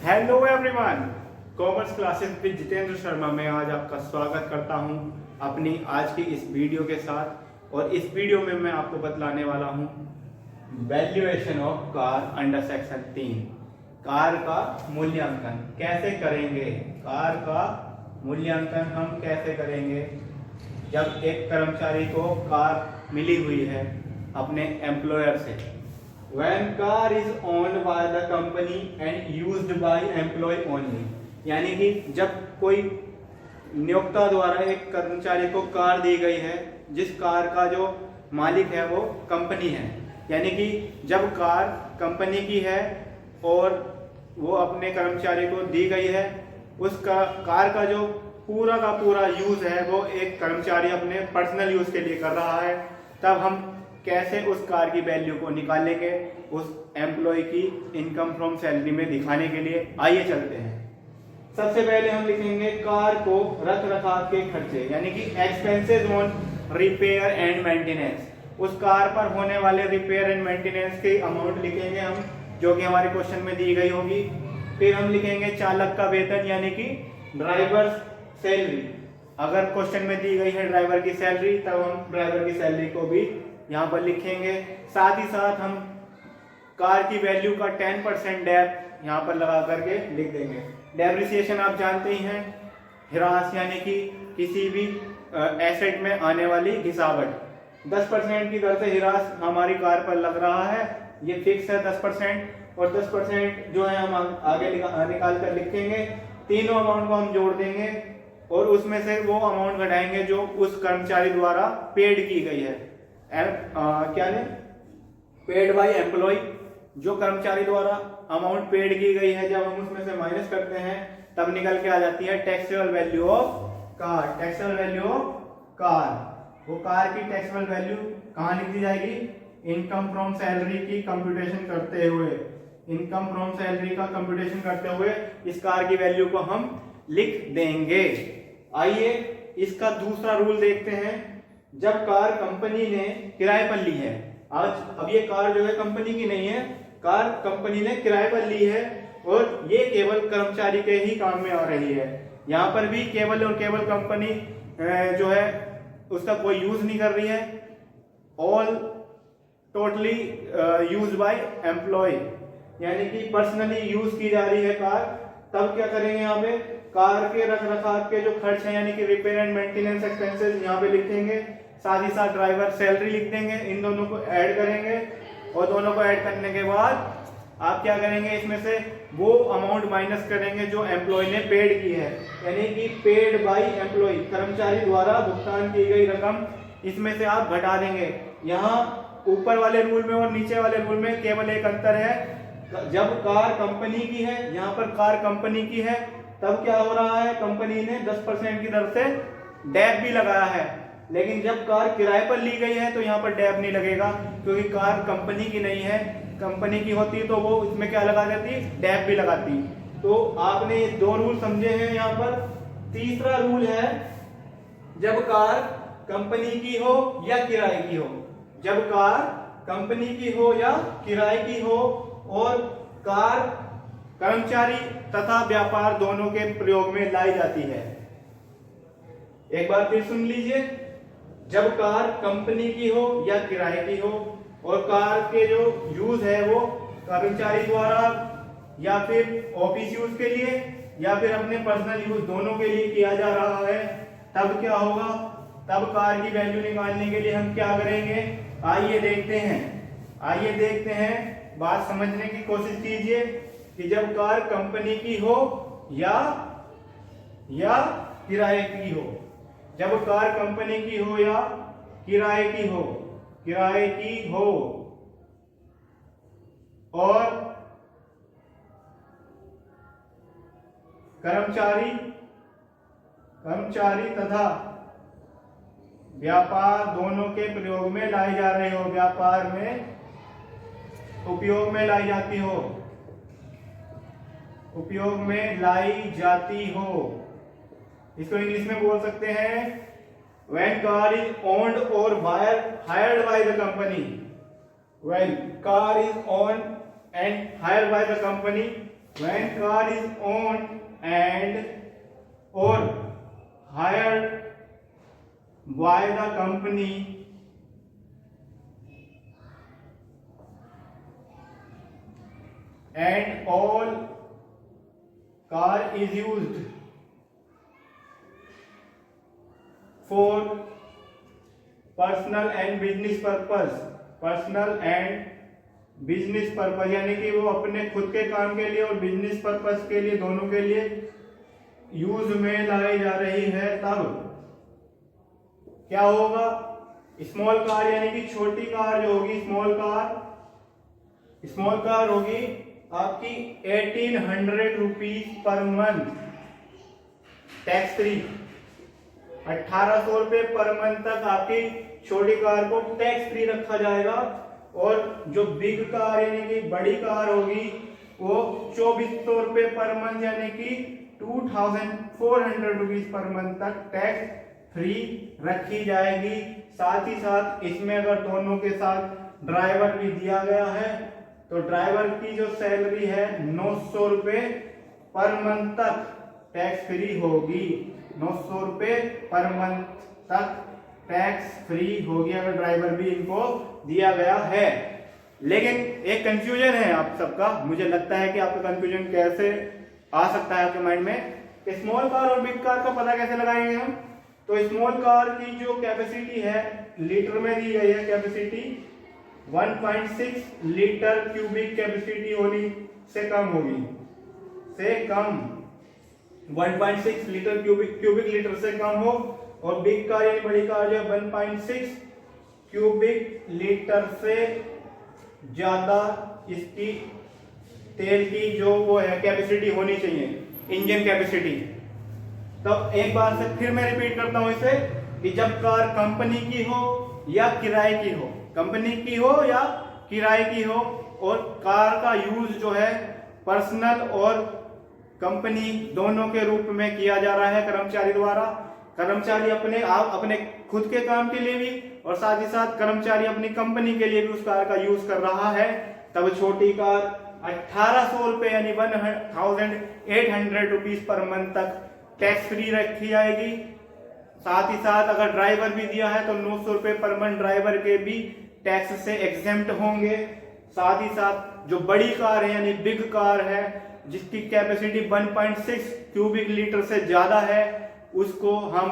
Hello everyone, commerce classes with Jitendra Sharma में आज आपका स्वागत करता हूं अपनी आज की इस वीडियो के साथ। और इस वीडियो में मैं आपको बतलाने वाला हूं valuation of car under section 3। Car का मूल्यांकन कैसे करेंगे, कार का मूल्यांकन हम कैसे करेंगे जब एक कर्मचारी को कार मिली हुई है अपने एम्प्लॉयर से। When car is owned by the company and used by employee only, यानी कि जब कोई नियोक्ता द्वारा एक कर्मचारी को कार दी गई है जिस कार का जो मालिक है वो कंपनी है, यानी कि जब कार कंपनी की है और वो अपने कर्मचारी को दी गई है, उसका कार का जो पूरा का पूरा यूज है वो एक कर्मचारी अपने पर्सनल यूज के लिए कर रहा है, तब हम कैसे उस कार की वैल्यू को निकालेंगे उस एम्प्लॉय की इनकम फ्रॉम सैलरी में दिखाने के लिए। आइए चलते हैं। सबसे पहले हम लिखेंगे कार को रख रखाव के खर्चे, यानी कि expenses on repair and maintenance. उस कार पर होने वाले रिपेयर एंड मेंटेनेंस की अमाउंट लिखेंगे हम, जो कि हमारे क्वेश्चन में दी गई होगी। फिर हम लिखेंगे चालक का वेतन, यानी कि ड्राइवर सैलरी। अगर क्वेश्चन में दी गई है ड्राइवर की सैलरी, तब हम ड्राइवर की सैलरी को भी यहाँ पर लिखेंगे। साथ ही साथ हम कार की वैल्यू का 10% डेप यहाँ पर लगा करके लिख देंगे। डेप्रिसिएशन आप जानते ही हैं, ह्रास यानी कि किसी भी एसेट में आने वाली घिसावट। 10% की दर से ह्रास हमारी कार पर लग रहा है, ये फिक्स है 10%। और 10% जो है हम आगे निकाल कर लिखेंगे। तीनों अमाउंट को हम जोड़ देंगे और उसमें से वो अमाउंट घटाएंगे जो उस कर्मचारी द्वारा पेड की गई है। क्या है पेड बाय एम्प्लॉय, जो कर्मचारी द्वारा अमाउंट पेड की गई है, जब हम उसमें से माइनस करते हैं तब निकल के आ जाती है taxable value of car. Taxable value of car, वो कार की टैक्सेबल वैल्यू कहाँ लिख दी जाएगी, इनकम फ्रॉम सैलरी की कंप्यूटेशन करते हुए, इनकम फ्रॉम सैलरी का कंप्यूटेशन करते हुए इस कार की वैल्यू को हम लिख देंगे। आइए इसका दूसरा रूल देखते हैं। जब कार कंपनी ने किराए पर ली है, अब ये कार जो है कंपनी की नहीं है, कार कंपनी ने किराए पर ली है और ये केवल कर्मचारी के ही काम में आ रही है। यहाँ पर भी केवल और केवल कंपनी जो है उसका कोई यूज नहीं कर रही है। All totally use by employ, यानी कि पर्सनली यूज की जा रही है कार। तब क्या करेंगे, यहाँ पे कार के रख रखाव के जो खर्च है यानी कि रिपेयर एंड मेंटेनेंस एक्सपेंसेस यहाँ पे लिखेंगे। साथ ही साथ ड्राइवर सैलरी लिख देंगे, इन दोनों को ऐड करेंगे और दोनों को ऐड करने के बाद आप क्या करेंगे, इसमें से वो अमाउंट माइनस करेंगे जो एम्प्लॉय ने पेड की है, यानी कि पेड बाय एम्प्लॉय, कर्मचारी द्वारा भुगतान की गई रकम, इसमें से आप घटा देंगे। यहाँ ऊपर वाले रूल में और नीचे वाले रूल में केवल एक अंतर है, जब कार कंपनी की है, यहाँ पर कार कंपनी की है, तब क्या हो रहा है, कंपनी ने 10% की दर से डैप भी लगाया है। लेकिन जब कार किराए पर ली गई है तो यहाँ पर डैप नहीं लगेगा, क्योंकि कार कंपनी की नहीं है। कंपनी की होती तो वो इसमें क्या लगा देती, डैप भी लगाती। तो आपने ये दो रूल समझे हैं। यहाँ पर तीसरा रूल है, जब कार कंपनी की हो या किराए की हो, जब कार कंपनी की हो या किराए की हो और कार कर्मचारी तथा व्यापार दोनों के प्रयोग में लाई जाती है। एक बार फिर सुन लीजिए, जब कार कंपनी की हो या किराए की हो और कार के जो यूज है वो कर्मचारी द्वारा या फिर ऑफिस यूज के लिए या फिर अपने पर्सनल यूज दोनों के लिए किया जा रहा है, तब क्या होगा, तब कार की वैल्यू निकालने के लिए हम क्या करेंगे, आइए देखते हैं। बात समझने की कोशिश कीजिए कि जब कार कंपनी की हो या किराए की हो, जब कार कंपनी की हो या किराए की हो और कर्मचारी तथा व्यापार दोनों के प्रयोग में लाई जा रही हो, व्यापार में उपयोग में लाई जाती हो। इसको इंग्लिश में बोल सकते हैं, when car is owned or hired by the company, when car is owned and hired by the company, when car is owned and or hired by the company and all car is used for personal and business purpose, personal and business purpose, यानी कि वो अपने खुद के काम के लिए और बिजनेस पर्पज के लिए, दोनों के लिए यूज में लाई जा रही है, तब क्या होगा? स्मॉल कार यानी कि छोटी कार जो होगी, स्मॉल कार होगी आपकी 1800 rupees per month tax free. 1800 रुपए पर मंथ तक आपकी छोटी कार को टैक्स फ्री रखा जाएगा, और जो बिग कार यानी कि बड़ी कार होगी वो 2400 रुपए पर मंथ यानी कि 2400 रुपीज पर मंथ तक टैक्स फ्री रखी जाएगी। साथ ही साथ इसमें अगर दोनों के साथ ड्राइवर भी दिया गया है तो ड्राइवर की जो सैलरी है 900 रुपए पर मंथ तक टैक्स फ्री होगी। 900 रुपए पर मंथ तक टैक्स फ्री होगी अगर ड्राइवर भी इनको दिया गया है। लेकिन एक कंफ्यूजन है आप सबका, मुझे लगता है कि आपका कंफ्यूजन कैसे आ सकता है आपके माइंड में कि स्मॉल कार और बिग कार का पता कैसे लगाएंगे हम। तो स्मॉल कार की जो कैपेसिटी है लीटर में दी गई है, कैपेसिटी 1.6 लीटर क्यूबिक कैपेसिटी होनी से कम होगी, से कम 1.6 लीटर क्यूबिक लीटर से कम हो, और बिग कार यानी बड़ी कार जो 1.6 क्यूबिक लीटर से ज्यादा इसकी तेल की जो वो है कैपेसिटी होनी चाहिए, इंजन कैपेसिटी। तो एक बार से फिर मैं रिपीट करता हूं इसे कि जब कार कंपनी की हो या किराए की हो, कंपनी की हो या किराए की हो, और कार का यूज जो है पर्सनल और कंपनी दोनों के रूप में किया जा रहा है कर्मचारी द्वारा। कर्मचारी अपने खुद के काम के लिए भी और साथ ही साथ कर्मचारी अपनी कंपनी के लिए भी उस कार का यूज कर रहा है, तब छोटी कार 1800 रुपए यानी 1800 रुपीज पर मंथ तक टैक्स फ्री रखी जाएगी। साथ ही साथ अगर ड्राइवर भी दिया है तो 900 रुपए पर मंथ ड्राइवर के भी टैक्स से एग्जेम्प्ट होंगे। साथ ही साथ जो बड़ी कार है यानी बिग कार है जिसकी कैपेसिटी 1.6 क्यूबिक लीटर से ज्यादा है, उसको हम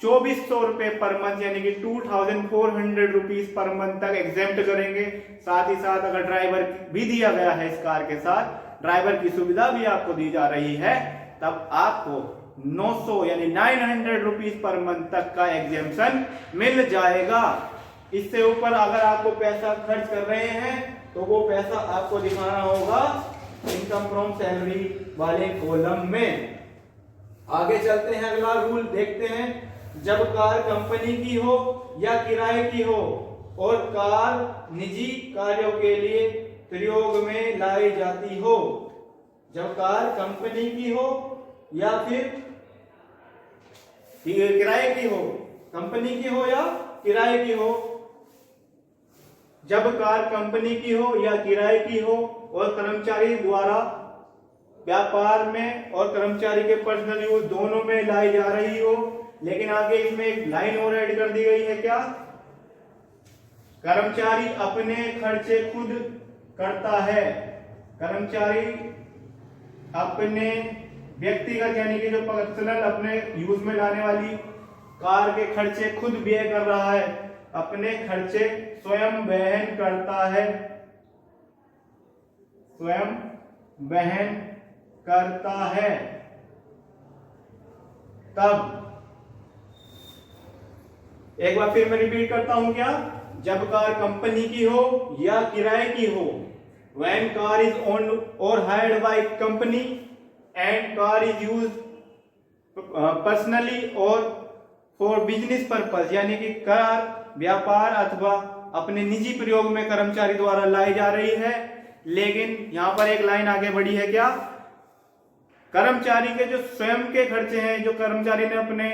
2400 रुपए पर मंथ यानी कि 2400 रुपीज पर मंथ तक एग्जेम्प्ट करेंगे। साथ ही साथ अगर ड्राइवर भी दिया गया है इस कार के साथ, ड्राइवर की सुविधा भी आपको दी जा रही है, तब आपको 900 यानी 900 रुपीज पर मंथ तक का एग्जेम्पशन मिल जाएगा। इससे ऊपर अगर आपको पैसा खर्च कर रहे हैं तो वो पैसा आपको दिखाना होगा इनकम फ्रॉम सैलरी वाले कॉलम में। आगे चलते हैं, अगला रूल देखते हैं। जब कार कंपनी की हो या किराए की हो और कार निजी कार्यों के लिए प्रयोग में लाई जाती हो, जब कार कंपनी की हो या फिर किराए की हो, कंपनी की हो या किराए की हो, जब कार कंपनी की हो या किराए की हो और कर्मचारी द्वारा व्यापार में और कर्मचारी के पर्सनल यूज दोनों में लाई जा रही हो। लेकिन आगे इसमें एक लाइन और ऐड कर दी गई है, क्या? कर्मचारी अपने खर्चे खुद करता है। कर्मचारी अपने व्यक्तिगत यानी कि जो पर्सनल अपने यूज में लाने वाली कार के खर्चे खुद व्यय कर रहा है, अपने खर्चे स्वयं वहन करता है, स्वयं वहन करता है। तब एक बार फिर मैं रिपीट करता हूं, क्या? जब कार कंपनी की हो या किराए की हो, when car is owned or hired by company and car is used personally or for business purpose, यानी कि कार व्यापार अथवा अपने निजी प्रयोग में कर्मचारी द्वारा लाई जा रही है। लेकिन यहां पर एक लाइन आगे बढ़ी है, क्या? कर्मचारी के जो स्वयं के खर्चे हैं, जो कर्मचारी ने अपने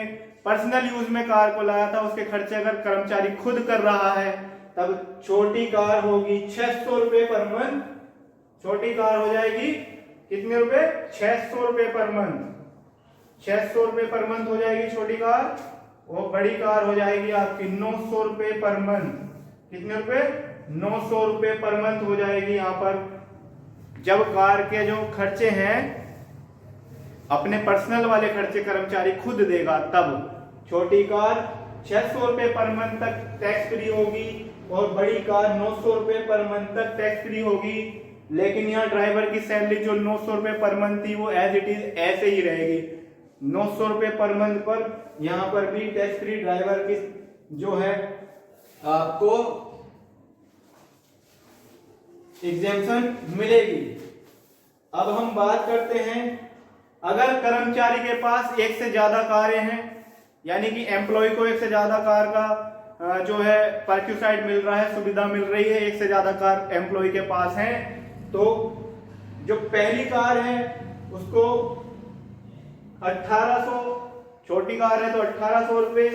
पर्सनल यूज में कार को लाया था, उसके खर्चे अगर कर्मचारी खुद कर रहा है, तब छोटी कार होगी 600 रुपए पर मंथ। छोटी कार हो जाएगी कितने रुपए? 600 रुपए पर मंथ। 600 रुपए पर मंथ हो जाएगी छोटी कार, और बड़ी कार हो जाएगी आपकी 900 रुपए पर मंथ। कितने रुपए? 900 रुपए पर मंथ हो जाएगी यहाँ पर। जब कार के जो खर्चे हैं, अपने पर्सनल वाले खर्चे कर्मचारी खुद देगा, तब छोटी कार 600 रुपए पर मंथ तक टैक्स फ्री होगी और बड़ी कार 900 रुपए पर मंथ तक टैक्स फ्री होगी। लेकिन यहाँ ड्राइवर की सैलरी जो 900 रुपए पर मंथ थी वो एज इट इज ऐसे ही रहेगी। 900 रुपए पर मंथ पर यहाँ पर भी टैक्स फ्री ड्राइवर की जो है आपको एग्जेम्पशन मिलेगी। अब हम बात करते हैं, अगर कर्मचारी के पास एक से ज्यादा कारें हैं, यानी कि एम्प्लॉय को एक से ज्यादा कार का जो है पर्क्यूसाइड मिल रहा है, सुविधा मिल रही है, एक से ज्यादा कार एम्प्लॉय के पास है, तो जो पहली कार है उसको 1800, छोटी कार है तो 1800 रुपए।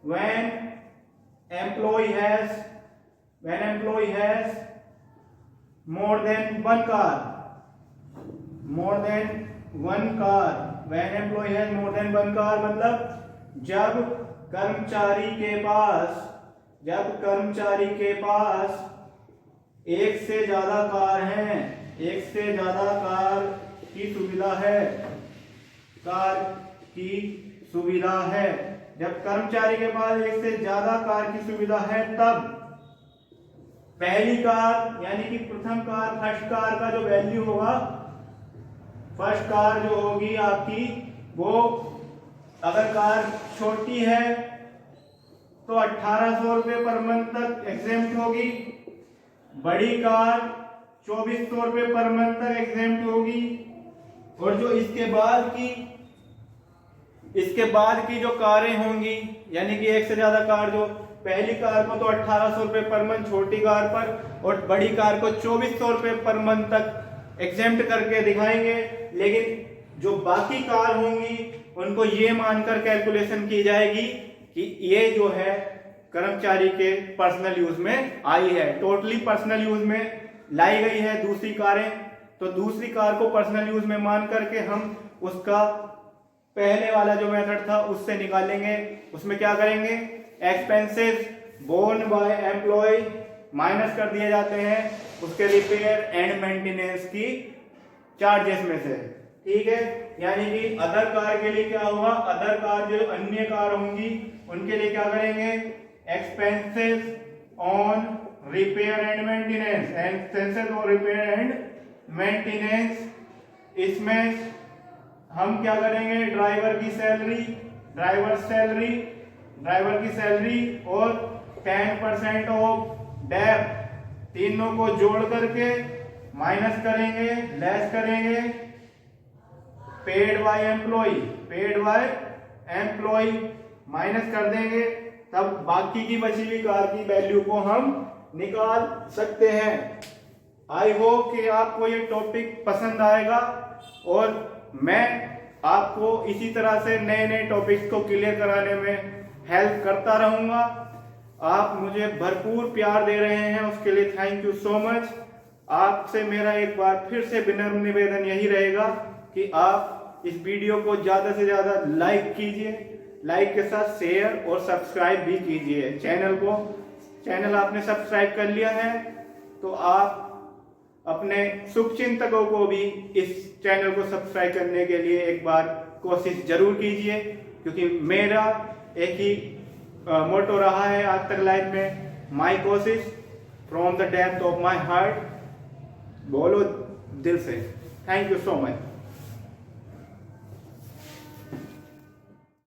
when employee has more than one car, when employee has more than one car मतलब जब कर्मचारी के पास एक से ज्यादा कार है, एक से ज्यादा कार की सुविधा है, जब कर्मचारी के पास एक से ज्यादा कार की सुविधा है, तब पहली कार यानी कि प्रथम कार, फर्स्ट कार का जो वैल्यू होगा, फर्स्ट कार जो होगी आपकी, वो अगर कार छोटी है तो 1800 रुपए पर मंथ तक एग्जेम्प्ट होगी, बड़ी कार 2400 रुपए पर मंथ तक एग्जेम्प्ट होगी, और जो इसके बाद की जो कारें होंगी, यानी कि एक से ज्यादा कार, जो पहली कार को तो 1800 रुपए पर मंथ छोटी कार पर, और बड़ी कार को 2400 रुपए पर मंथ तक एग्जेम्प्ट करके दिखाएंगे। लेकिन जो बाकी कार होंगी उनको ये मानकर कैलकुलेशन की जाएगी कि ये जो है कर्मचारी के पर्सनल यूज में आई है, टोटली पर्सनल यूज में लाई गई है दूसरी कारें, तो दूसरी कार को पर्सनल यूज में मान करके हम उसका पहले वाला जो मेथड था उससे निकालेंगे। उसमें क्या करेंगे, expenses borne by employ minus कर दिए जाते हैं उसके रिपेयर एंड मेंटेनेंस की चार्जेस में से, ठीक है। यानी कि अदर कार के लिए क्या होगा, अदर कार जो अन्य कार होंगी उनके लिए क्या करेंगे, expenses on repair and maintenance, expenses on repair and maintenance, इसमें हम क्या करेंगे, ड्राइवर की सैलरी और 10% ऑफ डेप्थ, तीनों को जोड़ करके माइनस करेंगे, लेस करेंगे पेड बाय एम्प्लॉय माइनस कर देंगे, तब बाकी की बची हुई कार की वैल्यू को हम निकाल सकते हैं। आई होप कि आपको ये टॉपिक पसंद आएगा और मैं आपको इसी तरह से नए नए टॉपिक्स को क्लियर कराने में हेल्प करता रहूंगा। आप मुझे भरपूर प्यार दे रहे हैं, उसके लिए थैंक यू सो मच। आपसे मेरा एक बार फिर से विनम्र निवेदन यही रहेगा कि आप इस वीडियो को ज्यादा से ज्यादा लाइक कीजिए, लाइक के साथ शेयर और सब्सक्राइब भी कीजिए चैनल आपने सब्सक्राइब कर लिया है तो आप अपने शुभचिंतकों को भी इस चैनल को सब्सक्राइब करने के लिए एक बार कोशिश जरूर कीजिए, क्योंकि मेरा एक ही मोटो रहा है आज तक लाइफ में, माई कोशिश from the depth of my heart, बोलो दिल से। Thank you so much.